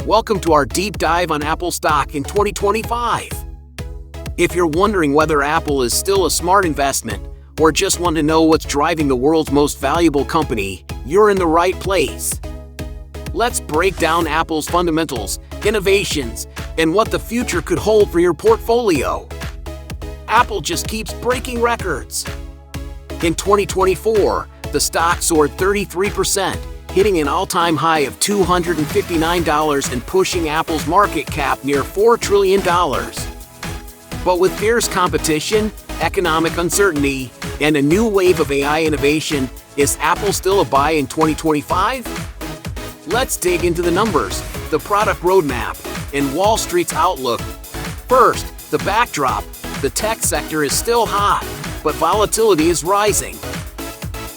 Welcome to our deep dive on Apple stock in 2025. If you're wondering whether Apple is still a smart investment, or just want to know what's driving the world's most valuable company, you're in the right place. Let's break down Apple's fundamentals, innovations, and what the future could hold for your portfolio. Apple just keeps breaking records. In 2024, the stock soared 33%, hitting an all-time high of $259 and pushing Apple's market cap near $4 trillion. But with fierce competition, economic uncertainty, and a new wave of AI innovation, is Apple still a buy in 2025? Let's dig into the numbers, the product roadmap, and Wall Street's outlook. First, the backdrop. The tech sector is still hot, but volatility is rising.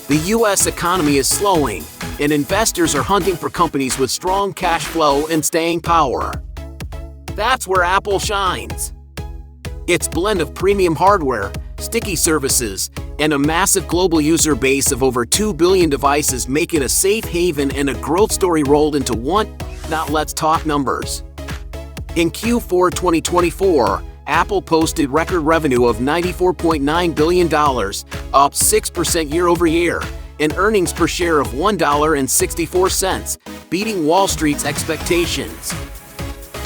The U.S. economy is slowing, and investors are hunting for companies with strong cash flow and staying power. That's where Apple shines. Its blend of premium hardware, sticky services, and a massive global user base of over 2 billion devices make it a safe haven and a growth story rolled into one. Now let's talk numbers. In Q4 2024, Apple posted record revenue of $94.9 billion, up 6% year-over-year, and earnings per share of $1.64, beating Wall Street's expectations.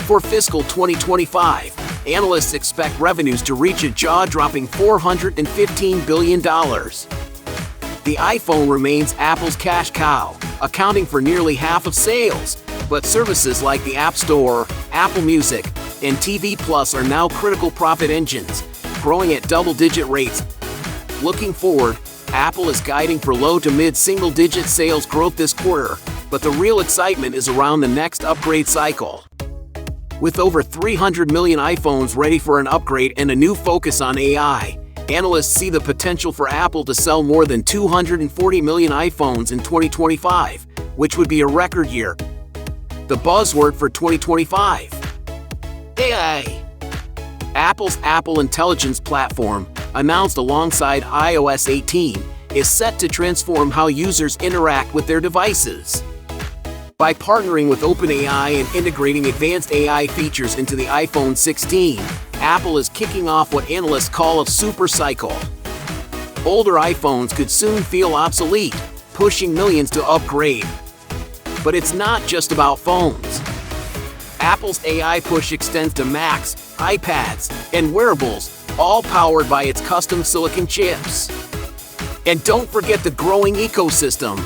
For fiscal 2025, analysts expect revenues to reach a jaw-dropping $415 billion. The iPhone remains Apple's cash cow, accounting for nearly half of sales, but services like the App Store, Apple Music, and TV Plus are now critical profit engines, growing at double-digit rates. Looking forward, Apple is guiding for low to mid-single-digit sales growth this quarter, but the real excitement is around the next upgrade cycle. With over 300 million iPhones ready for an upgrade and a new focus on AI, analysts see the potential for Apple to sell more than 240 million iPhones in 2025, which would be a record year. The buzzword for 2025: AI. Apple's Apple Intelligence Platform, announced alongside iOS 18, is set to transform how users interact with their devices. By partnering with OpenAI and integrating advanced AI features into the iPhone 16, Apple is kicking off what analysts call a supercycle. Older iPhones could soon feel obsolete, pushing millions to upgrade. But it's not just about phones. Apple's AI push extends to Macs, iPads, and wearables, all powered by its custom silicon chips. And don't forget the growing ecosystem.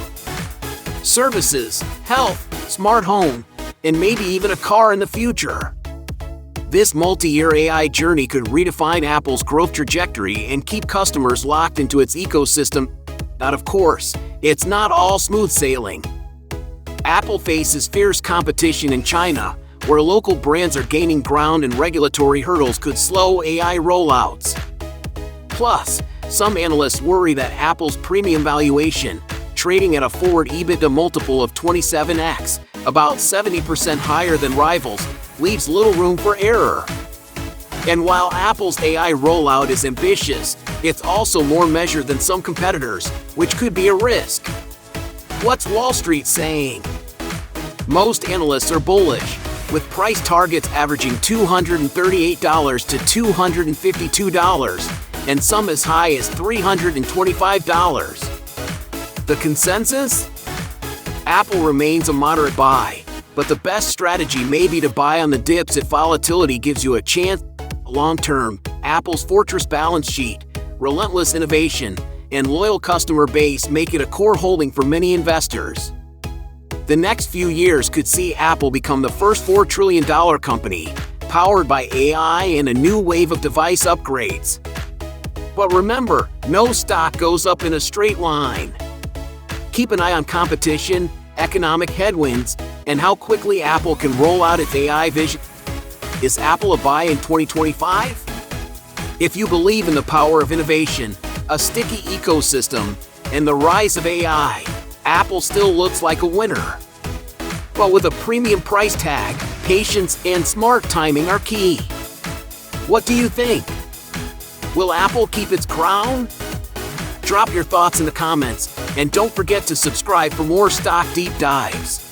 Services, health, smart home, and maybe even a car in the future. This multi-year AI journey could redefine Apple's growth trajectory and keep customers locked into its ecosystem. But of course, it's not all smooth sailing. Apple faces fierce competition in China, where local brands are gaining ground and regulatory hurdles could slow AI rollouts. Plus, some analysts worry that Apple's premium valuation, trading at a forward EBITDA multiple of 27x, about 70% higher than rivals, leaves little room for error. And while Apple's AI rollout is ambitious, it's also more measured than some competitors, which could be a risk. What's Wall Street saying? Most analysts are bullish, with price targets averaging $238 to $252, and some as high as $325. The consensus? Apple remains a moderate buy, but the best strategy may be to buy on the dips if volatility gives you a chance. Long-term, Apple's fortress balance sheet, relentless innovation, and loyal customer base make it a core holding for many investors. The next few years could see Apple become the first $4 trillion company, powered by AI and a new wave of device upgrades. But remember, no stock goes up in a straight line. Keep an eye on competition, economic headwinds, and how quickly Apple can roll out its AI vision. Is Apple a buy in 2025? If you believe in the power of innovation, a sticky ecosystem, and the rise of AI, Apple still looks like a winner. But with a premium price tag, patience and smart timing are key. What do you think? Will Apple keep its crown? Drop your thoughts in the comments, and don't forget to subscribe for more stock deep dives.